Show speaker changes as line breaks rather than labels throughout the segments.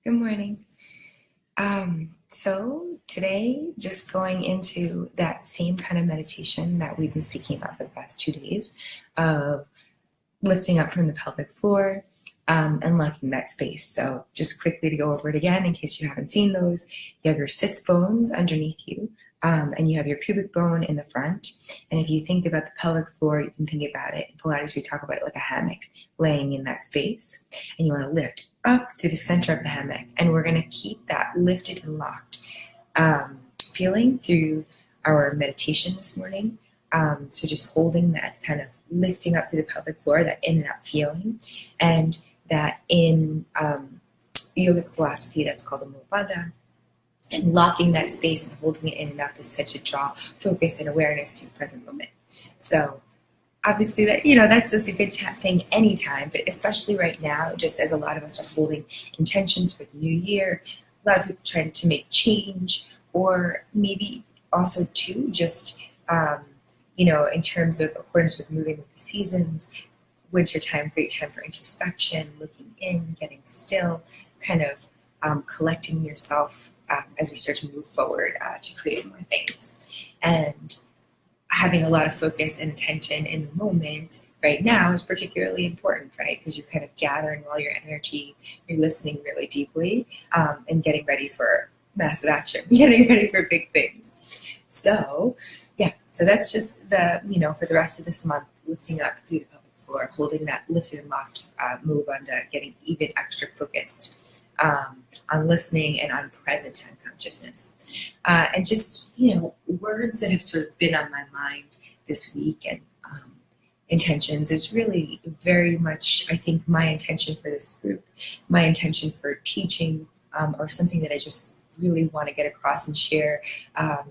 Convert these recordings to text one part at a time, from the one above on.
Good morning. So today, just going into that same kind of meditation that we've been speaking about for the past 2 days of lifting up from the pelvic floor and locking that space. So just quickly to go over it again, in case you haven't seen those, you have your sits bones underneath you, and you have your pubic bone in the front. And if you think about the pelvic floor, you can think about it. In Pilates, we talk about it like a hammock laying in that space. And you want to lift up through the center of the hammock. And we're going to keep that lifted and locked feeling through our meditation this morning. So just holding that kind of lifting up through the pelvic floor, that in and out feeling. And that in yogic philosophy, that's called the Mula Bandha. And locking that space and holding it in and up is such a draw, focus, and awareness to the present moment. So obviously that's just a good thing anytime, but especially right now, just as a lot of us are holding intentions for the new year, a lot of people trying to make change, or maybe also too, just, in terms of accordance with moving with the seasons, winter time, great time for introspection, looking in, getting still, kind of collecting yourself as we start to move forward to create more things. And having a lot of focus and attention in the moment right now is particularly important, right? Because you're kind of gathering all your energy, you're listening really deeply, and getting ready for massive action, getting ready for big things. So that's just for the rest of this month, lifting up through the pelvic floor, holding that lifted and locked Mula Bandha, getting even extra focused on listening and on present time consciousness. And just, words that have sort of been on my mind this week and intentions is really very much, I think, my intention for this group, my intention for teaching, or something that I just really want to get across and share,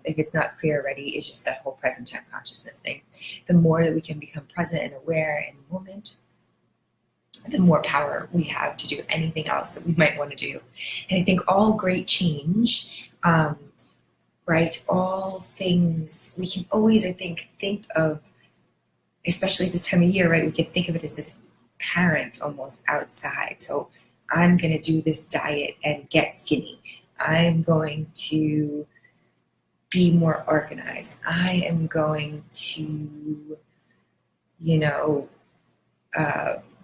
if it's not clear already, is just that whole present time consciousness thing. The more that we can become present and aware in the moment, the more power we have to do anything else that we might want to do. And I think all great change, right, all things, we can always, I think of, especially this time of year, right, we can think of it as this parent almost outside. So I'm going to do this diet and get skinny. I'm going to be more organized. I am going to,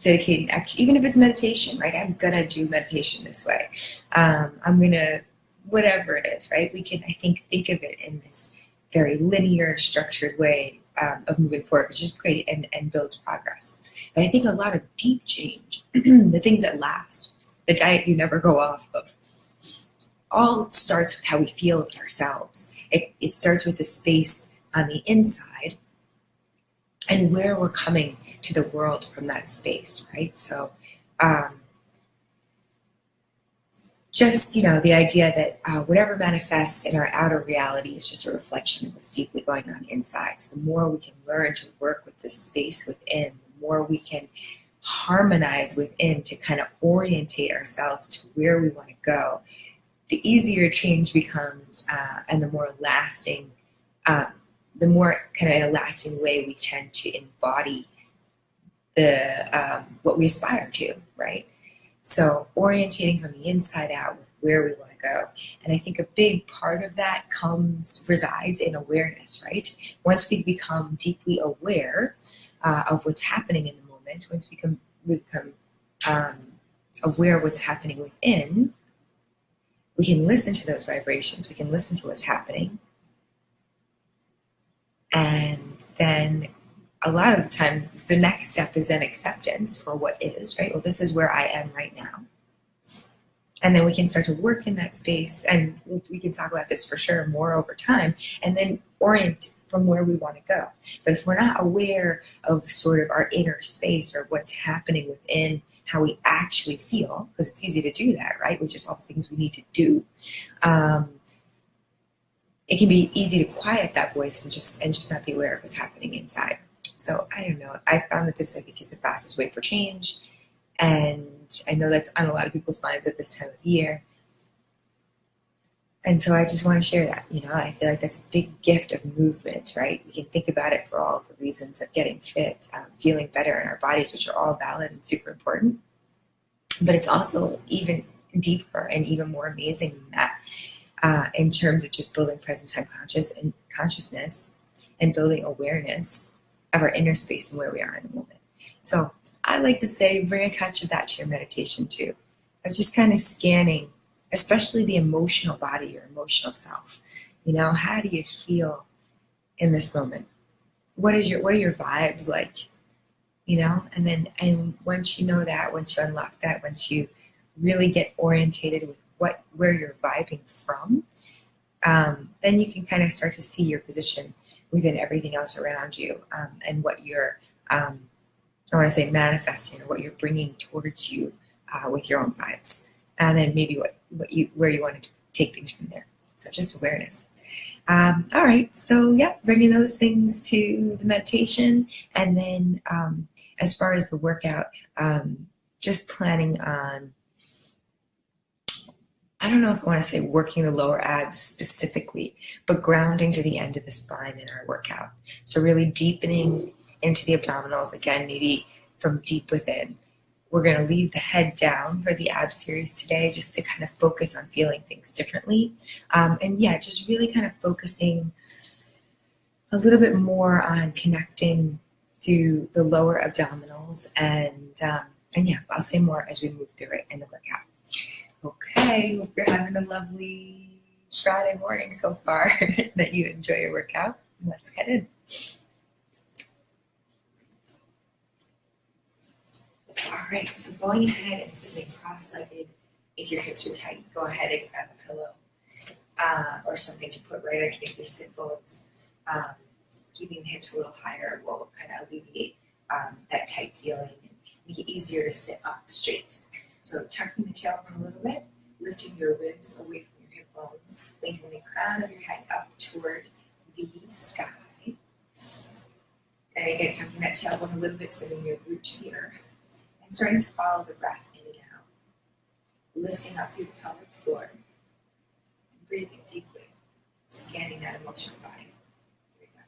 dedicating action, even if it's meditation, right? I'm gonna do meditation this way. I'm gonna, whatever it is, right? We can, I think of it in this very linear, structured way of moving forward, which is great and builds progress. But I think a lot of deep change, the things that last, the diet you never go off of, all starts with how we feel about ourselves. It starts with the space on the inside and where we're coming to the world from that space, right? So just, the idea that whatever manifests in our outer reality is just a reflection of what's deeply going on inside. So the more we can learn to work with this space within, the more we can harmonize within to kind of orientate ourselves to where we want to go, the easier change becomes, and the more lasting, the more kind of in a lasting way we tend to embody the what we aspire to, right? So orientating from the inside out with where we want to go. And I think a big part of that resides in awareness, right? Once we become deeply aware of what's happening in the moment, once we become aware of what's happening within, we can listen to those vibrations, we can listen to what's happening. And then a lot of the time, the next step is then acceptance for what is, right? Well, this is where I am right now. And then we can start to work in that space, and we can talk about this for sure more over time, and then orient from where we want to go. But if we're not aware of sort of our inner space or what's happening within how we actually feel, because it's easy to do that, right? With just all the things we need to do. It can be easy to quiet that voice and just not be aware of what's happening inside. So I don't know. I found that this, I think, is the fastest way for change. And I know that's on a lot of people's minds at this time of year. And so I just want to share that. I feel like that's a big gift of movement, right? We can think about it for all the reasons of getting fit, feeling better in our bodies, which are all valid and super important. But it's also even deeper and even more amazing than that, in terms of just building present time consciousness and building awareness of our inner space and where we are in the moment. So I like to say bring a touch of that to your meditation too, of just kind of scanning, especially the emotional body, your emotional self. How do you feel in this moment? What are your vibes like? And once you know that, once you unlock that, once you really get orientated with where you're vibing from, then you can kind of start to see your position within everything else around you, and what you're, I want to say, manifesting, or what you're bringing towards you with your own vibes, and then maybe where you want to take things from there. So just awareness. All right, so yeah, bringing those things to the meditation, and then as far as the workout, just planning on, I don't know if I want to say working the lower abs specifically, but grounding to the end of the spine in our workout. So really deepening into the abdominals, again, maybe from deep within. We're going to leave the head down for the ab series today, just to kind of focus on feeling things differently. And yeah, just really kind of focusing a little bit more on connecting through the lower abdominals. And yeah, I'll say more as we move through it in the workout. Okay, hope you're having a lovely Friday morning so far, that you enjoy your workout. Let's get in. All right, so going ahead and sitting cross-legged. If your hips are tight, go ahead and grab a pillow or something to put right underneath your sit bones. Keeping the hips a little higher will kind of alleviate that tight feeling and make it easier to sit up straight. So tucking the tailbone a little bit, lifting your ribs away from your hip bones, lengthening the crown of your head up toward the sky. And again, tucking that tailbone a little bit, sending your root to the earth. And starting to follow the breath in and out. Lifting up through the pelvic floor. And breathing deeply, scanning that emotional body. Here we go.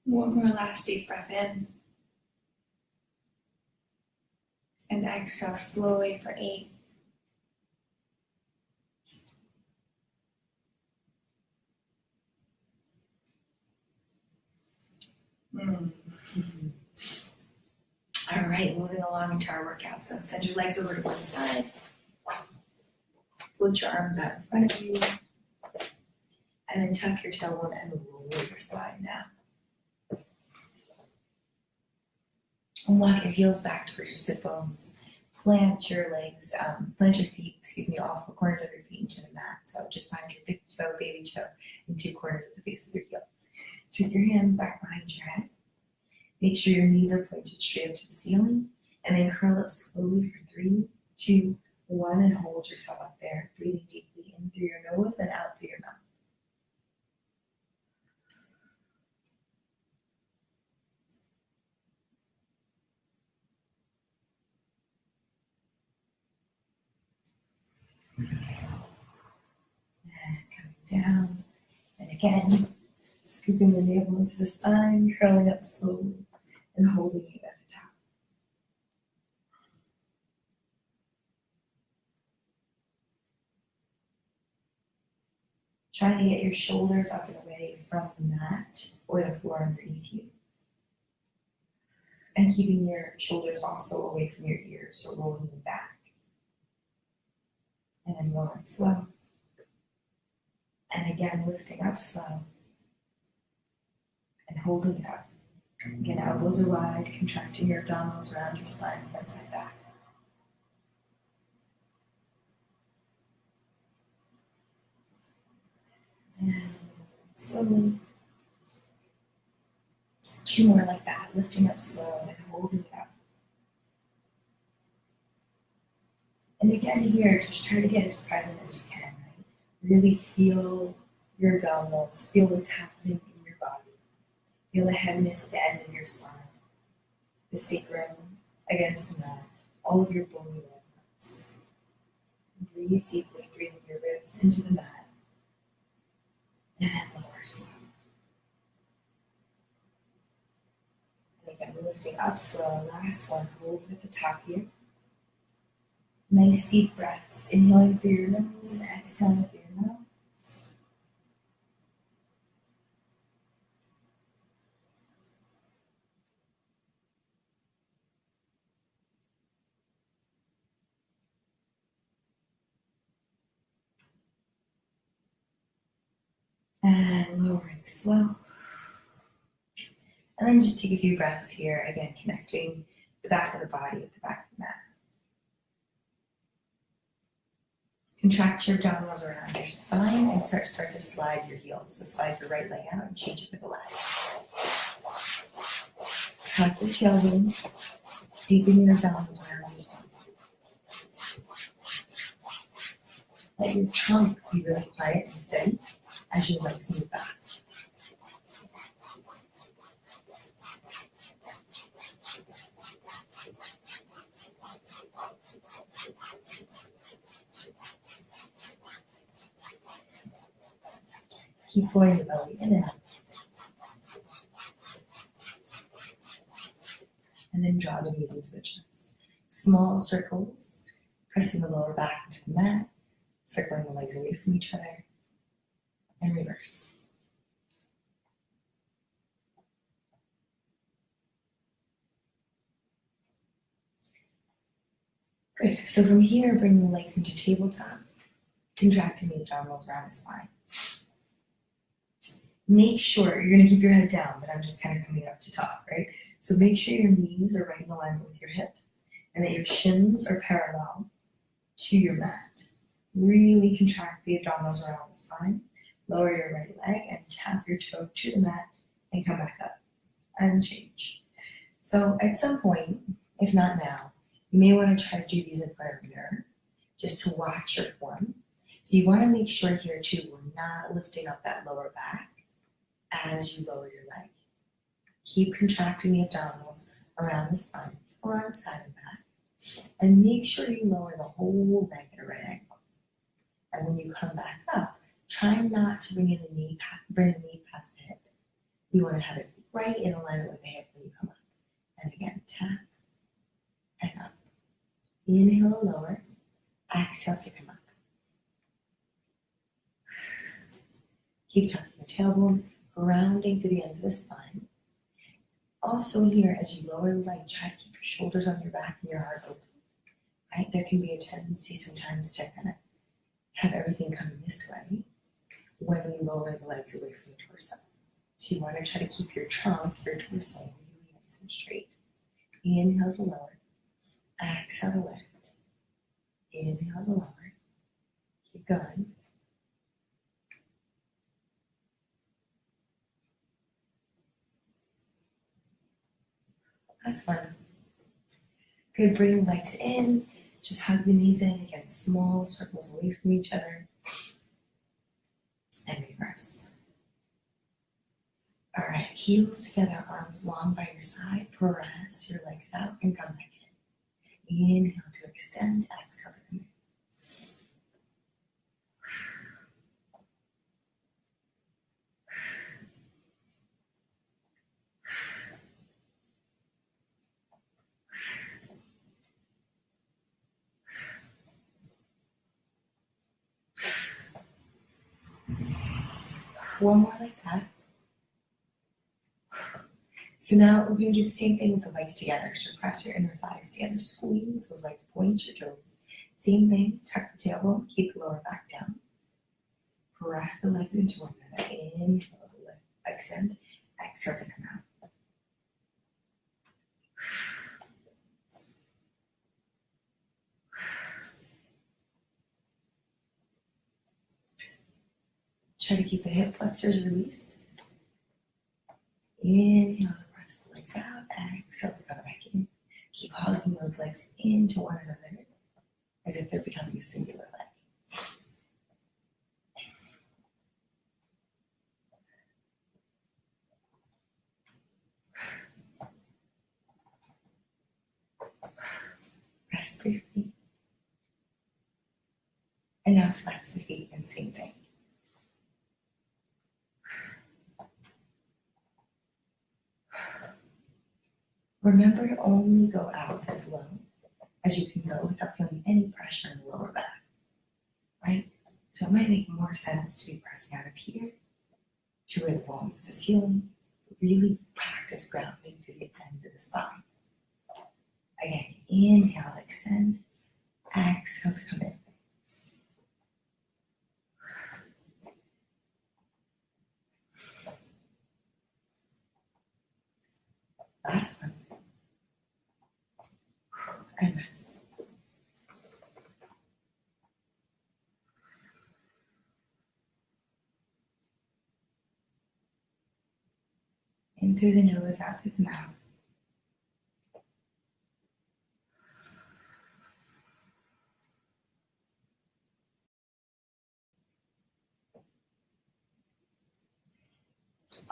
One more last deep breath in. And exhale slowly for 8. All right, moving along into our workout. So send your legs over to one side. Float your arms out in front of you. And then tuck your tailbone and roll your spine down. And walk your heels back towards your sit bones. Plant your feet, off the corners of your feet into the mat. So just find your big toe, baby toe, and 2 corners of the base of your heel. Take your hands back behind your head. Make sure your knees are pointed straight up to the ceiling. And then curl up slowly for 3, 2, 1, and hold yourself up there. Breathing deeply in through your nose and out through your mouth. And coming down. And again, scooping the navel into the spine, curling up slowly, and holding it at the top. Trying to get your shoulders up and away from the mat or the floor underneath you. And keeping your shoulders also away from your ears, so rolling them back. And then lowering slow. And again, lifting up slow. And holding it up. Again, elbows are wide, contracting your abdominals around your spine, front side back. And slowly. 2 more like that, lifting up slow and holding it up. And again here, just try to get as present as you can, right? Really feel your abdominals, feel what's happening in your body. Feel the heaviness at the end of your spine, the sacrum against the mat, all of your bony movements. Breathe deeply, breathing your ribs into the mat. And then lower slow. And again, lifting up slow. Last one, hold at the top here. Nice deep breaths, inhaling through your nose and exhaling through your mouth. And lowering slow. And then just take a few breaths here, again, connecting the back of the body with the back of the mat. Contract your abdominals around your spine and start to slide your heels. So slide your right leg out and change it with the left. Tuck your tailbone, deepen your abdominals around your spine. Let your trunk be really quiet and steady as your legs move fast. Keep flowing the belly in and out. And then draw the knees into the chest. Small circles, pressing the lower back into the mat, circling the legs away from each other, and reverse. Good. So from here, bring the legs into tabletop, contracting the abdominals around the spine. Make sure, you're going to keep your head down, but I'm just kind of coming up to top, right? So make sure your knees are right in alignment with your hip and that your shins are parallel to your mat. Really contract the abdominals around the spine. Lower your right leg and tap your toe to the mat and come back up and change. So at some point, if not now, you may want to try to do these in front of a mirror just to watch your form. So you want to make sure here too, we're not lifting up that lower back as you lower your leg. Keep contracting the abdominals around the spine, around the side of the back, and make sure you lower the whole leg at a right angle. And when you come back up, try not to bring the knee past the hip. You want to have it right in alignment with the hip when you come up. And again, tap and up. Inhale to lower, exhale to come up. Keep tucking the tailbone, grounding to the end of the spine. Also in here, as you lower the leg, try to keep your shoulders on your back and your heart open. Right? There can be a tendency sometimes to kind of have everything come this way when we lower the legs away from the torso. So you want to try to keep your trunk, your torso, really nice and straight. Inhale to lower, exhale to lift. Inhale to lower, keep going. That's fun. Good, bring legs in, just hug the knees in, again, small circles away from each other. And reverse. All right, heels together, arms long by your side. Press your legs out and come back in. Inhale to extend, exhale to come in. One more like that. So now we're going to do the same thing with the legs together. So press your inner thighs together, squeeze those legs, point your toes. Same thing, tuck the tailbone, keep the lower back down. Press the legs into one another. Inhale to lift, extend, exhale to come out. Try to keep the hip flexors released. Inhale to press the legs out, exhale to come back in. Keep hugging those legs into one another as if they're becoming a singular leg. Rest briefly. And now flex the feet and same thing. Remember to only go out as low as you can go without feeling any pressure in the lower back, right? So it might make more sense to be pressing out of here to where the wall meets the ceiling. Really practice grounding to the end of the spine. Again, inhale, extend, exhale to come in. Last one. And rest. In through the nose, out through the mouth.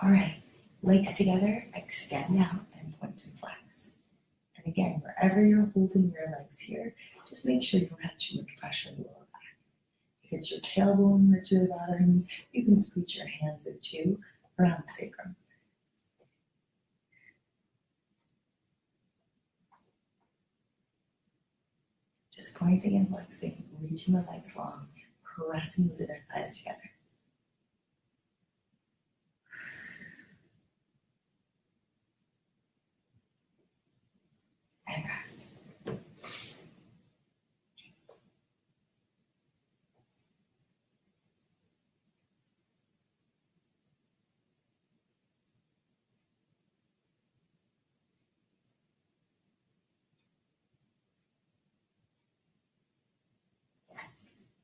All right, legs together, extend out and point and flex. And again, wherever you're holding your legs here, just make sure you don't have too much pressure in the lower back. If it's your tailbone that's really bothering you, you can squeeze your hands in too around the sacrum. Just pointing and flexing, reaching the legs long, pressing those inner thighs together. And rest.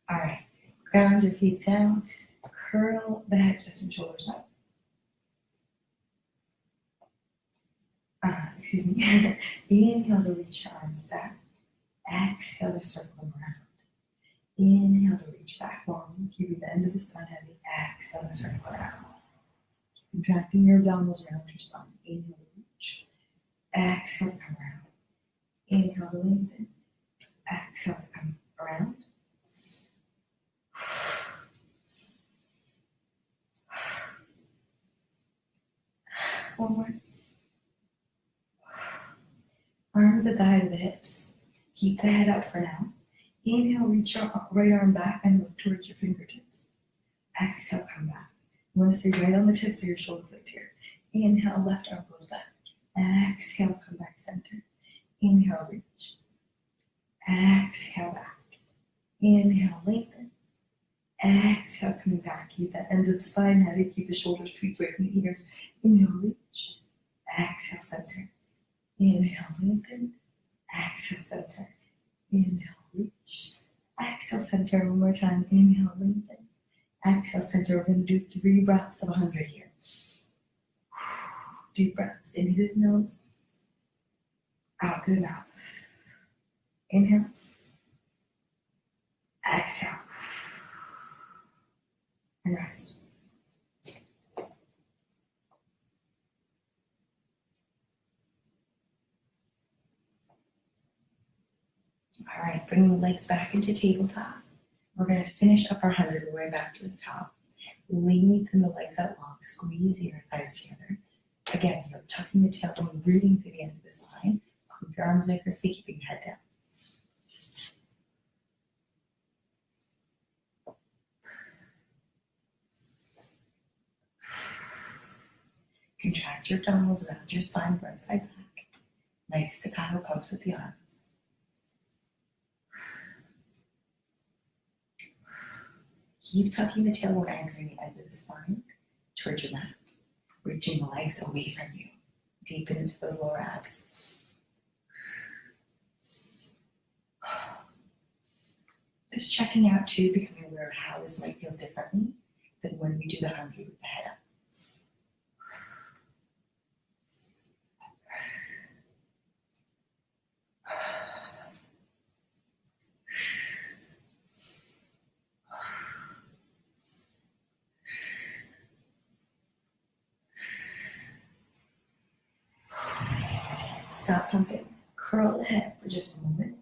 All right, ground your feet down, curl the head, chest, and shoulders up. Excuse me. Inhale to reach your arms back. Exhale to circle them around. Inhale to reach back long, keeping the end of the spine heavy. Exhale to circle around. Keep contracting your abdominals around your spine. Inhale to reach. Exhale to come around. Inhale to lengthen. Exhale to come around. one more. Arms at the height of the hips. Keep the head up for now. Inhale, reach your right arm back and look towards your fingertips. Exhale, come back. You want to stay right on the tips of your shoulder blades here. Inhale, left arm goes back. Exhale, come back center. Inhale, reach. Exhale, back. Inhale, lengthen. Exhale, coming back. Keep that end of the spine heavy. Keep the shoulders tweaked away from the ears. Inhale, reach. Exhale, center. Inhale, lengthen. Exhale, center. Inhale, reach. Exhale, center. One more time. Inhale, lengthen. Exhale, center. We're going to do 3 breaths of 100 here. Deep breaths. In through the nose. Out through the mouth. Inhale. Exhale. And rest. All right, bring the legs back into tabletop. We're going to finish up our 100 our way back to the top. Lengthen the legs out long. Squeeze the inner thighs together. Again, you're tucking the tailbone, rooting through the end of the spine. Pump your arms vigorously, keeping your head down. Contract your abdominals around your spine, front side back. Nice staccato pumps with the arms. Keep tucking the tailbone, anchoring the end of the spine towards your mat. Reaching the legs away from you. Deepen into those lower abs. Just checking out too, becoming aware of how this might feel differently than when we do the 100 with the head up. Stop pumping. Curl the head for just a moment.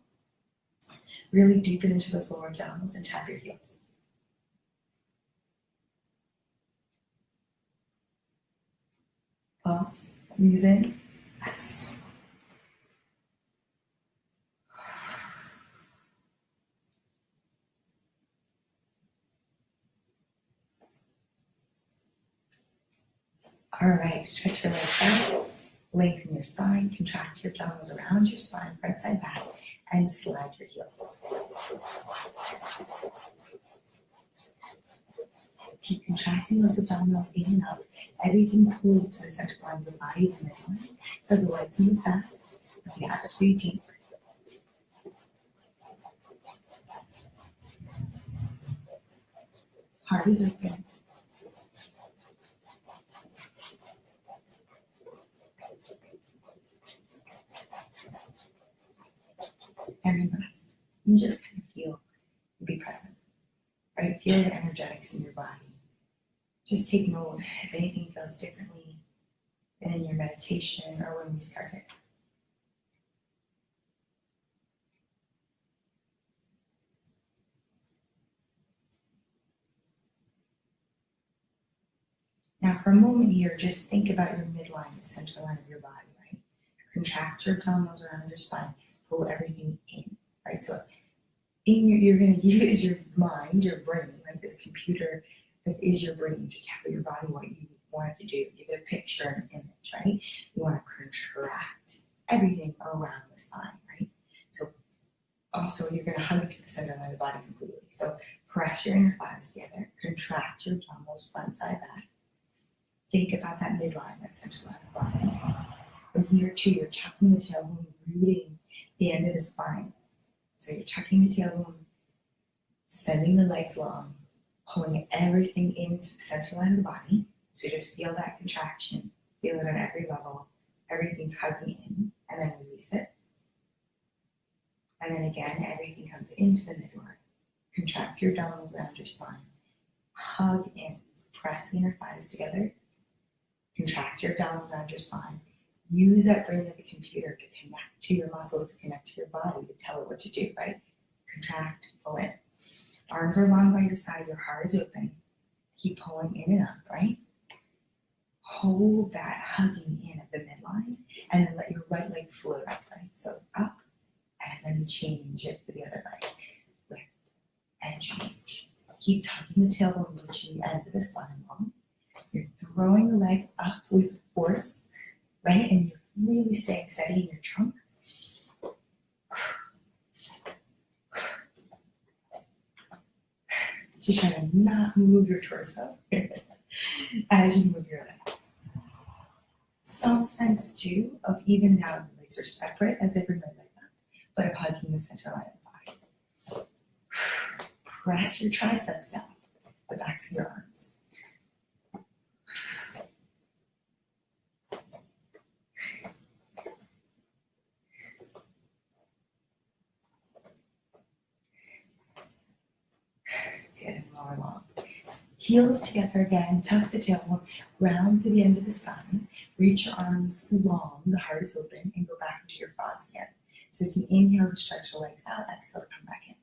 Really deepen into those lower abdominals and tap your heels. Pause. Knees in. Rest. All right. Stretch your legs out. Lengthen your spine, contract your abdominals around your spine, front side back, and slide your heels. Keep contracting those abdominals in and up. Everything pulls to the center line of the body, the midline. Let the legs move fast, let the abs breathe deep. Heart is open. And then rest. And just kind of feel and be present. Right? Feel the energetics in your body. Just take note if anything feels differently than in your meditation or when we started. Now for a moment here, just think about your midline, the center line of your body, right? Contract your abdominals around your spine. Pull everything in, right? So you're going to use your mind, your brain, like this computer that is your brain to tell your body what you want it to do. Give it a picture and an image, right? You want to contract everything around the spine, right? So also you're going to hug it to the center line of the body completely. So press your inner thighs together, contract your abdominals front side back. Think about that midline, that center line of the body. From here too, you're chucking the tailbone, rooting the end of the spine. So you're tucking the tailbone, sending the legs long, pulling everything into the center line of the body. So just feel that contraction, feel it on every level. Everything's hugging in, and then release it. And then again, everything comes into the midline. Contract your abdominals around your spine. Hug in, press the inner thighs together. Contract your abdominals around your spine. Use that brain of the computer to connect to your muscles, to connect to your body, to tell it what to do, right? Contract, pull in. Arms are long by your side, your heart is open. Keep pulling in and up, right? Hold that hugging in at the midline, and then let your right leg float up, right? So up, and then change it for the other leg. Lift and change. Keep tucking the tailbone, reaching the end of the spine long. You're throwing the leg up with force, right? And you're really staying steady in your trunk. Just try to not move your torso as you move your leg. Some sense too of even now the legs are separate as I bring my leg up, but of hugging the center line of the body. Press your triceps down, the backs of your arms. Good, and lower long. Heels together again, tuck the tailbone, round to the end of the spine, reach your arms long, the heart is open, and go back into your frogs again. So it's an inhale to stretch the legs out, exhale to come back in.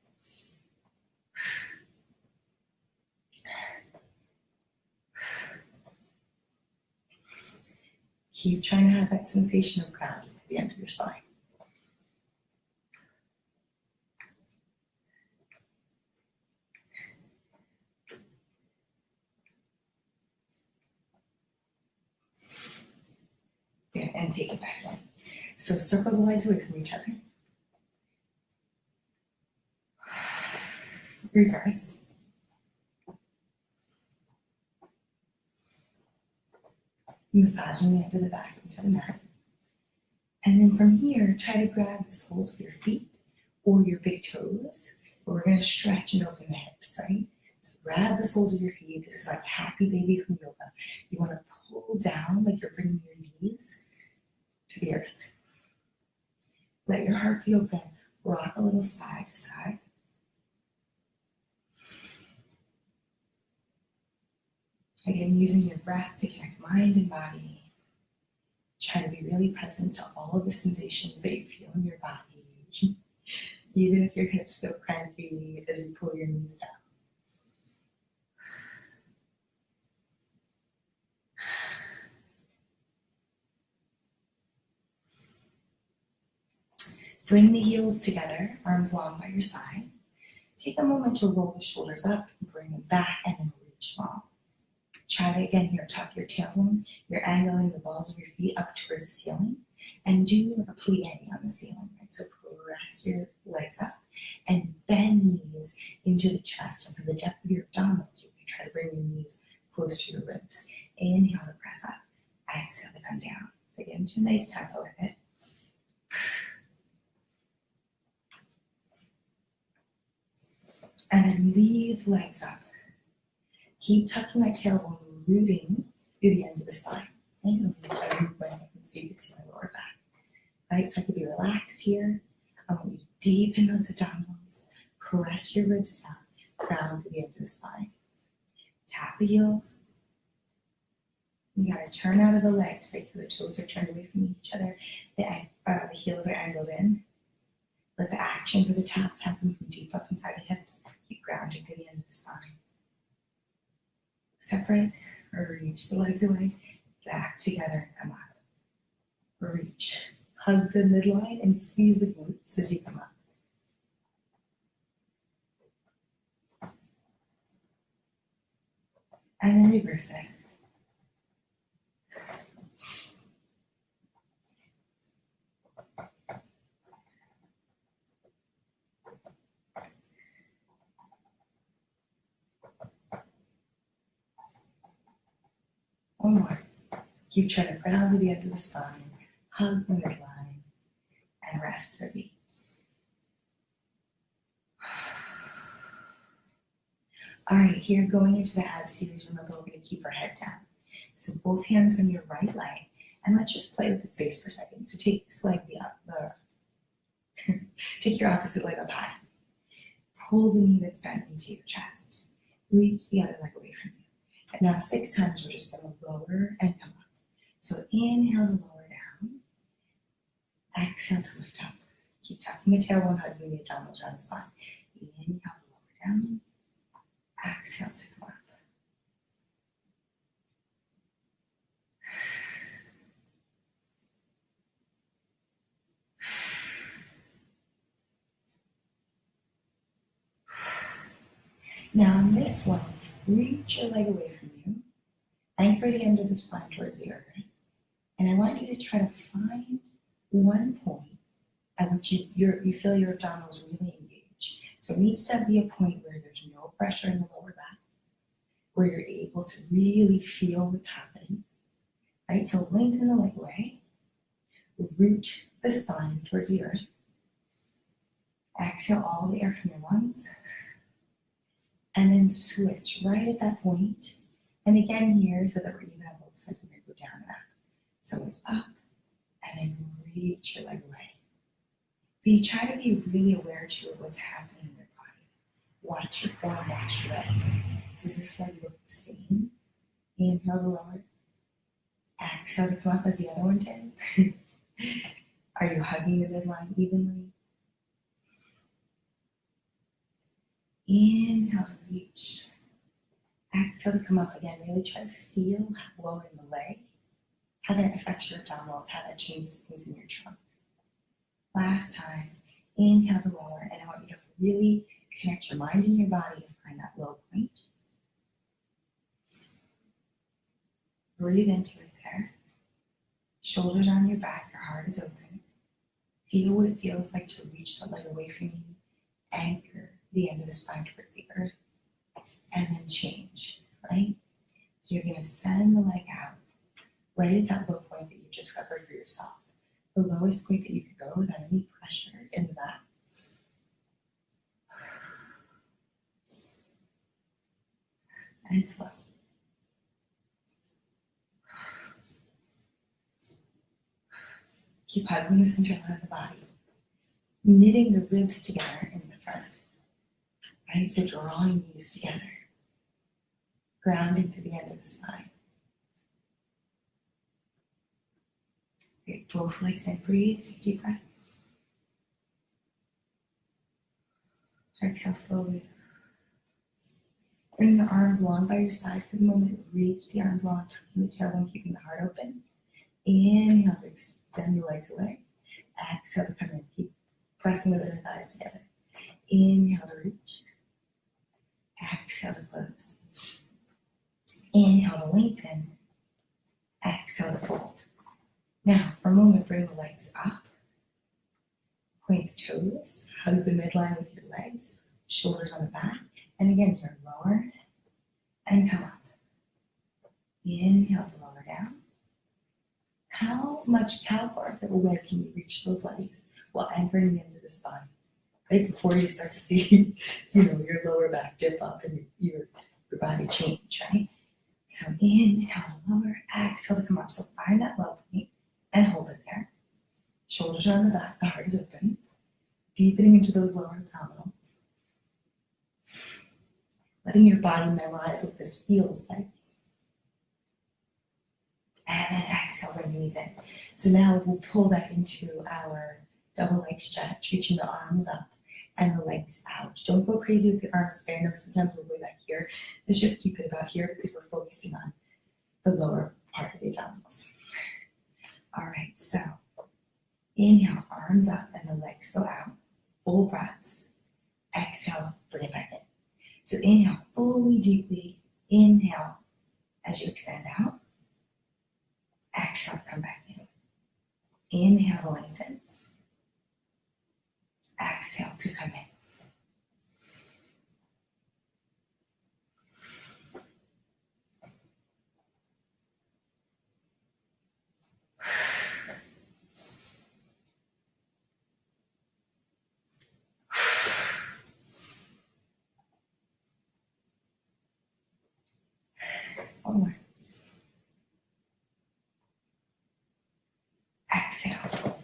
Keep trying to have that sensation of grounding to the end of your spine. Yeah, and take it back in. So circle the legs away from each other. Reverse. Massaging the end of the back into the mat. And then from here, try to grab the soles of your feet or your big toes. But we're going to stretch and open the hips, right? So grab the soles of your feet. This is like happy baby from yoga. You want to pull down like you're bringing your knees to the earth. Let your heart be open. Rock a little side to side. Again, using your breath to connect mind and body. Try to be really present to all of the sensations that you feel in your body. Even if your hips feel cranky as you pull your knees down. Bring the heels together, arms long by your side. Take a moment to roll the shoulders up, bring them back, and then reach long. Try it again here. Tuck your tailbone. You're angling the balls of your feet up towards the ceiling. And do a plie on the ceiling. Right? So press your legs up and bend knees into the chest. And for the depth of your abdominals, you can try to bring your knees close to your ribs. Inhale to press up. Exhale to come down. So get into a nice tempo with it. And then leave the legs up. Keep tucking that tailbone, rooting through the end of the spine. Right? And reach out your way and so you can see my lower back. Right? So I could be relaxed here. I want you to deepen those abdominals. Press your ribs down. Ground to the end of the spine. Tap the heels. You gotta turn out of the legs, right? So the toes are turned away from each other. The heels are angled in. Let the action for the taps happen from deep up inside the hips. Keep grounding to the end of the spine. Separate or reach the legs away, back together, come up. Reach, hug the midline and squeeze the glutes as you come up. And then reverse it. One more. Keep trying to ground to the end of the spine, hug the midline, and rest for a beat. All right, here going into the ab series, remember we're going to keep our head down. So both hands on your right leg, and let's just play with the space for a second. So take this leg take your opposite leg up high. Pull the knee that's bent into your chest. Reach the other leg away from you. And now 6 times we're just going to lower and come up. So inhale to lower down. Exhale to lift up. Keep tucking the tailbone, hugging the abdominals around the spine. Inhale to lower down. Exhale to come up. Now on this one, reach your leg away from you, anchor the end of the spine towards the earth, and I want you to try to find one point at which you feel your abdominals really engage. So it needs to be a point where there's no pressure in the lower back, where you're able to really feel what's happening, right? So lengthen the leg away, root the spine towards the earth, exhale all the air from your lungs, and then switch right at that point. And again here, so that we're even on both sides, we're going to go down and up. So it's up, and then reach your leg away. But you try to be really aware to what's happening in your body. Watch your form, watch your legs. Does this leg look the same? Inhale to lower. Exhale to come up as the other one did. Are you hugging the midline evenly? Inhale to reach. Exhale to come up again. Really try to feel lowering the leg, how that affects your abdominals, how that changes things in your trunk. Last time, inhale to lower, and I want you to really connect your mind and your body to find that low point. Breathe into it there. Shoulders on your back, your heart is open. Feel what it feels like to reach the leg away from you. Anchor the end of the spine towards the earth, and then change, right? So you're going to send the leg out right at that low point that you discovered for yourself. The lowest point that you could go without any pressure in the back. And flow. Keep hugging the center line of the body. Knitting the ribs together in the front. Right? So drawing these together. Grounding to the end of the spine. Great. Both legs in. Breathe. Take a deep breath. Exhale slowly. Bring the arms long by your side for the moment. Reach the arms long, tucking the tailbone, keeping the heart open. Inhale to extend the legs away. Exhale to come in. Keep pressing the inner thighs together. Inhale to reach. Exhale to close. Inhale to lengthen. Exhale to fold. Now, for a moment, bring the legs up. Point the toes. Hug the midline with your legs. Shoulders on the back. And again, here, lower and come up. Inhale to lower down. How far away can you reach those legs while anchoring the end of the spine? Right before you start to see, your lower back dip up and your body change, right? So inhale to lower, exhale to come up. So find that low point and hold it there. Shoulders are on the back, the heart is open. Deepening into those lower abdominals. Letting your body memorize what this feels like. And then exhale, bring the knees in. So now we'll pull that into our double leg stretch, reaching the arms up and the legs out. Don't go crazy with the arms there. I know sometimes we're way back here. Let's just keep it about here because we're focusing on the lower part of the abdominals. All right, so inhale, arms up and the legs go out. Full breaths. Exhale, bring it back in. So inhale fully, deeply. Inhale as you extend out. Exhale, come back in. Inhale to lengthen. Exhale to come in. One more. Exhale.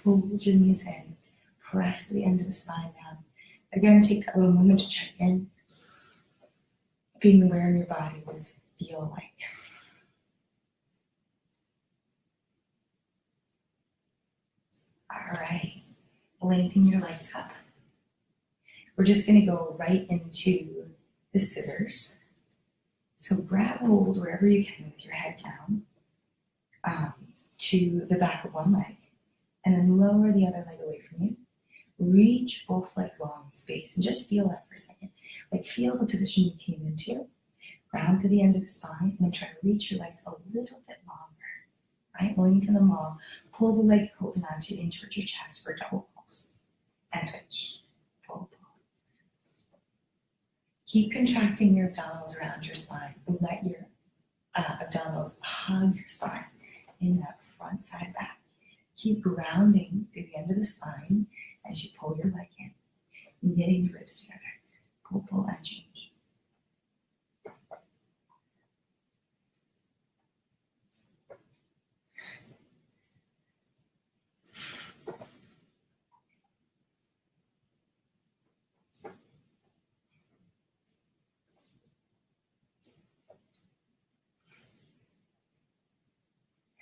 Hold your knees in. Press the end of the spine down. Again, take a little moment to check in. Being aware in your body, what does it feel like? All right. Lengthen your legs up. We're just going to go right into the scissors. So grab hold wherever you can with your head down to the back of one leg, and then lower the other leg away from you. Reach both legs long in space and just feel that for a second. Like feel the position you came into. Ground to the end of the spine and then try to reach your legs a little bit longer. Right? Lengthen them long. Pull the leg holding onto in towards your chest for double pulse. And switch. Pull, pull. Keep contracting your abdominals around your spine. Let your abdominals hug your spine. In and out, front, side, back. Keep grounding to the end of the spine as you pull your leg in. Knitting the ribs together. Pull, pull, and change.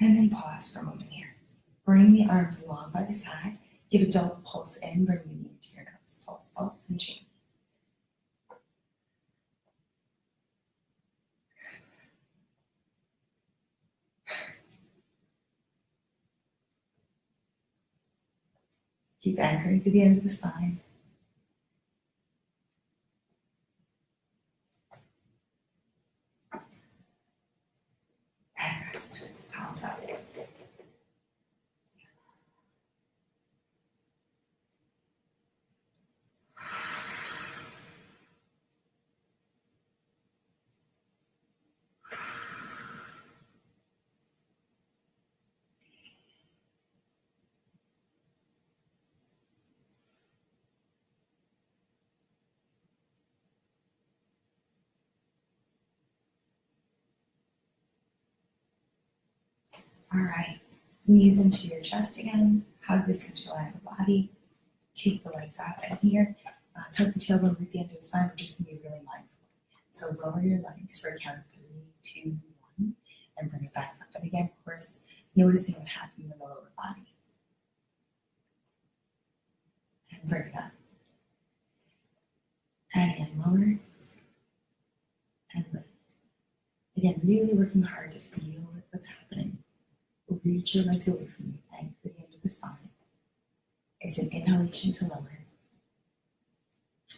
And then pause for a moment here. Bring the arms along by the side. Give a double pulse in. Bring the knee to your nose. Pulse, pulse, and change. Keep anchoring to the end of the spine. And rest. Palms up. All right, knees into your chest again. Hug the center line of the body. Take the legs out and here. Tuck the tailbone at the end of the spine. We're just going to be really mindful. So lower your legs for a count of 3, 2, 1, and bring it back up. And again, of course, noticing what's happening in the lower body. And bring it up. And again, lower and lift. Again, really working hard to feel what's happening. Reach your legs away from you, anchor the end of the spine. It's an inhalation to lower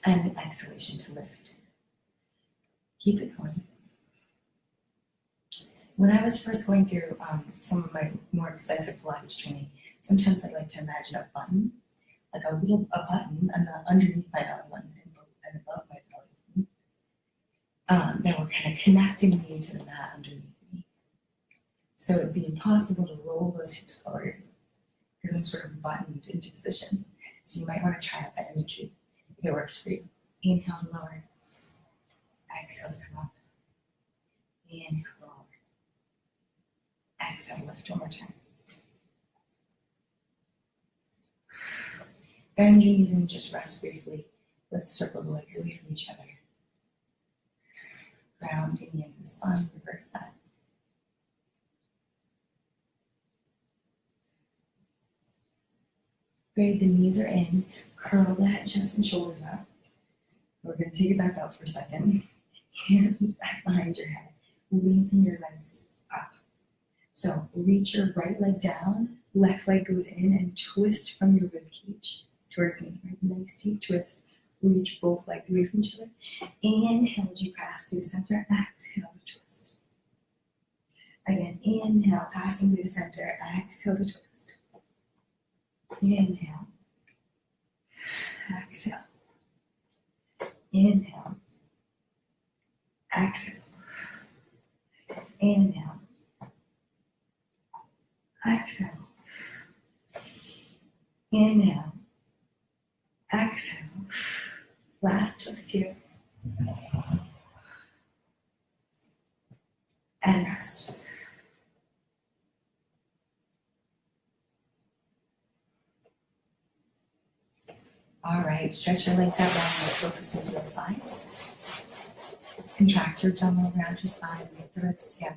and an exhalation to lift. Keep it going. When I was first going through some of my more extensive Pilates training, sometimes I like to imagine a button, like a button underneath my belly button and above my belly button, that were kind of connecting me to the mat underneath me. So it'd be impossible to roll those hips forward because I'm sort of buttoned into position. So you might want to try out that imagery if it works for you. Inhale and lower. Exhale to come up. Inhale, lower. Exhale, lift one more time. Bend your knees and just rest briefly. Let's circle the legs away from each other. Grounding the end of the spine, reverse that. Great, the knees are in. Curl the head, chest, and shoulders up. We're going to take it back out for a second. Hands back behind your head. Lengthen your legs up. So reach your right leg down, left leg goes in and twist from your rib cage towards me. Right? Nice deep twist. Reach both legs away from each other. Inhale as you pass through the center. Exhale to twist. Again, inhale, passing through the center. Exhale to twist. Inhale. Exhale. Inhale. Exhale. Inhale. Exhale. Inhale. Exhale. Last twist here. And rest. All right, stretch your legs out long. Let's go for some little slides. Contract your abdominals around your spine. Get the ribs together.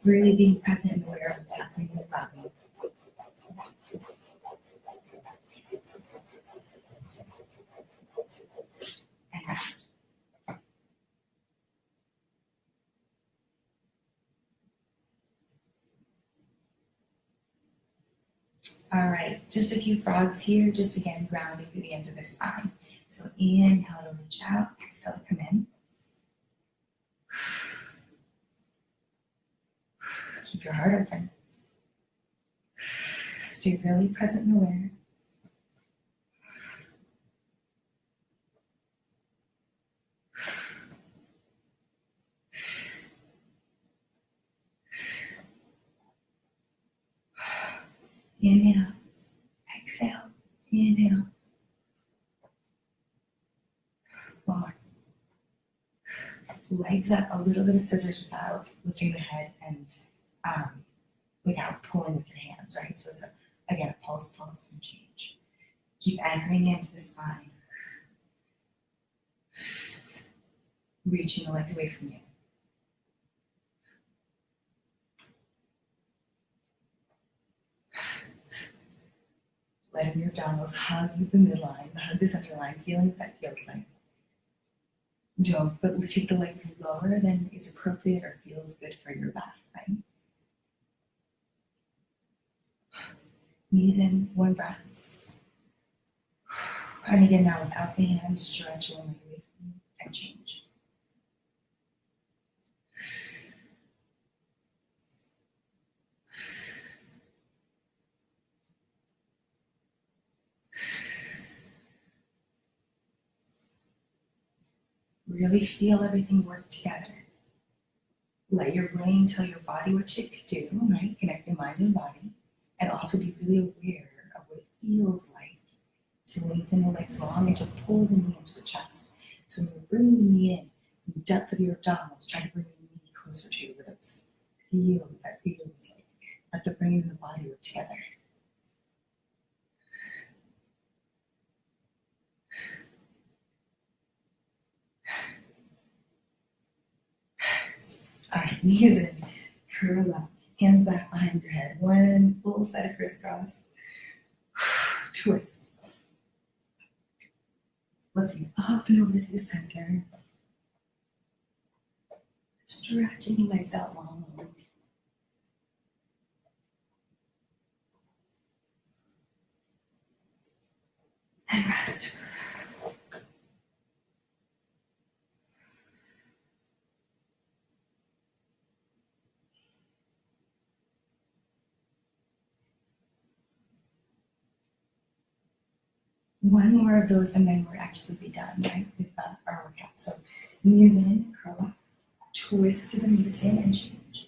Really being present and aware of what's happening in your body. All right, just a few frogs here, just again grounding through the end of the spine. So inhale to reach out, exhale to come in. Keep your heart open. Stay really present and aware. Inhale, exhale, inhale. One more. Legs up, a little bit of scissors without lifting the head and without pulling with your hands, right? So it's again a pulse, and change. Keep anchoring into the spine. Reaching the legs away from you. Letting your abdominals hug the midline, hug the center line, feeling what that feels like. Don't take the legs lower than is appropriate or feels good for your back, right? Knees in, one breath. And again now without the hands, stretch one leg away from you and change. Really feel everything work together. Let your brain tell your body what it could do, right? Connect your mind and body. And also be really aware of what it feels like to lengthen the legs long and to pull the knee into the chest. So when you're bringing the knee in, the depth of your abdominals, try to bring the knee closer to your ribs. Feel what that feels like. Let the brain and the body work together. All right, knees in, curl up, hands back behind your head. One full set of crisscross. Twist. Lifting up and over to the center. Stretching your legs out long. And rest. One more of those and then we're actually be done, right, with our workout. So knees in, curl up, twist to the knee that's in and change.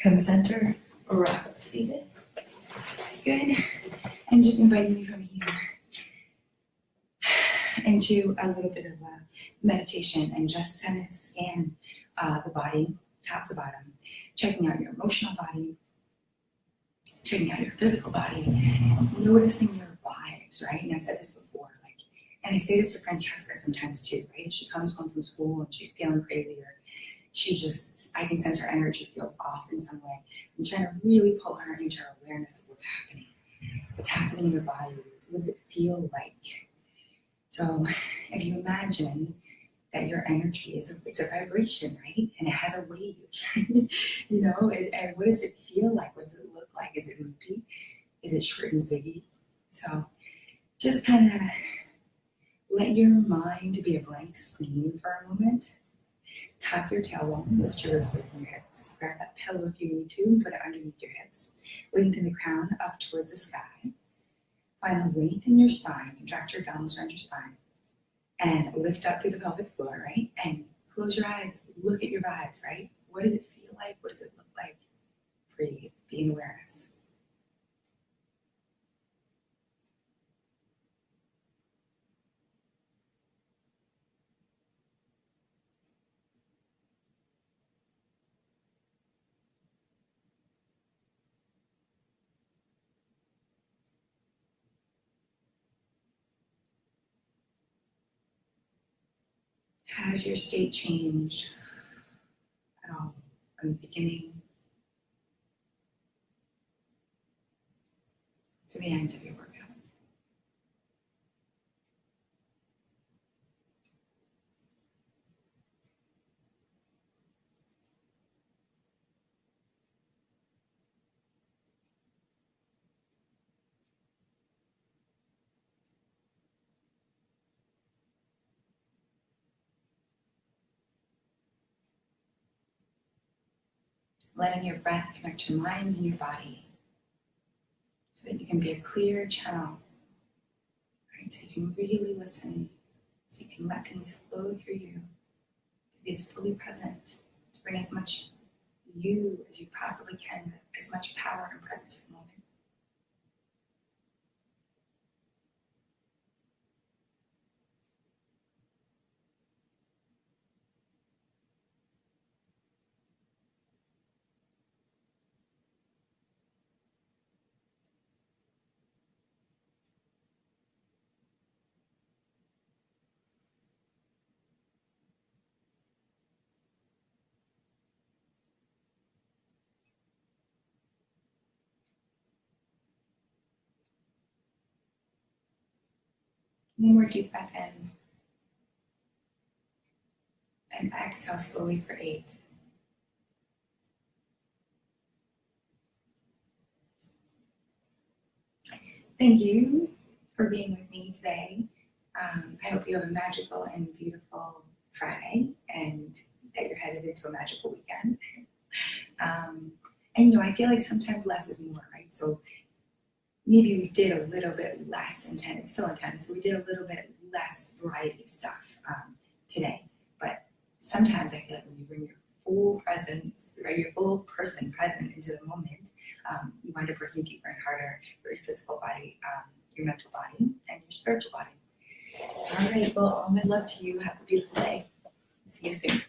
Come center, rock up to seated. Good. And just inviting you from here into a little bit of a meditation and just kind of scan the body, top to bottom, checking out your emotional body, checking out your physical body, noticing your vibes, right? And I've said this before, like, and I say this to Francesca sometimes too, right? She comes home from school and she's feeling crazy, or she just, I can sense her energy feels off in some way. I'm trying to really pull her into her awareness of what's happening. What's happening in your body? What does it feel like? So if you imagine that your energy it's a vibration, right? And it has a wave, you know, and what does it feel like? What does it look like? Is it loopy? Is it short and ziggy? So just kind of let your mind be a blank screen for a moment. Tuck your tailbone, lift your wrists away from your hips. Grab that pillow if you need to and put it underneath your hips. Lengthen the crown up towards the sky. Find the length in your spine. Contract your abdominals around your spine. And lift up through the pelvic floor, right? And close your eyes. Look at your vibes, right? What does it feel like? What does it look like? Breathe. Be in awareness. Has your state changed at all from the beginning? to the end of your workout. Letting your breath connect your mind and your body so that you can be a clear channel, right? So you can really listen, so you can let things flow through you, to be as fully present, to bring as much you as you possibly can, as much power and presence to the moment. One more deep breath in. And exhale slowly for 8. Thank you for being with me today. I hope you have a magical and beautiful Friday and that you're headed into a magical weekend. And I feel like sometimes less is more, right? So maybe we did a little bit less intense, it's still intense, so we did a little bit less variety of stuff today. But sometimes I feel like when you bring your full presence, right, your full person present into the moment, you wind up working deeper and harder for your physical body, your mental body, and your spiritual body. All right, well, all my love to you. Have a beautiful day. See you soon.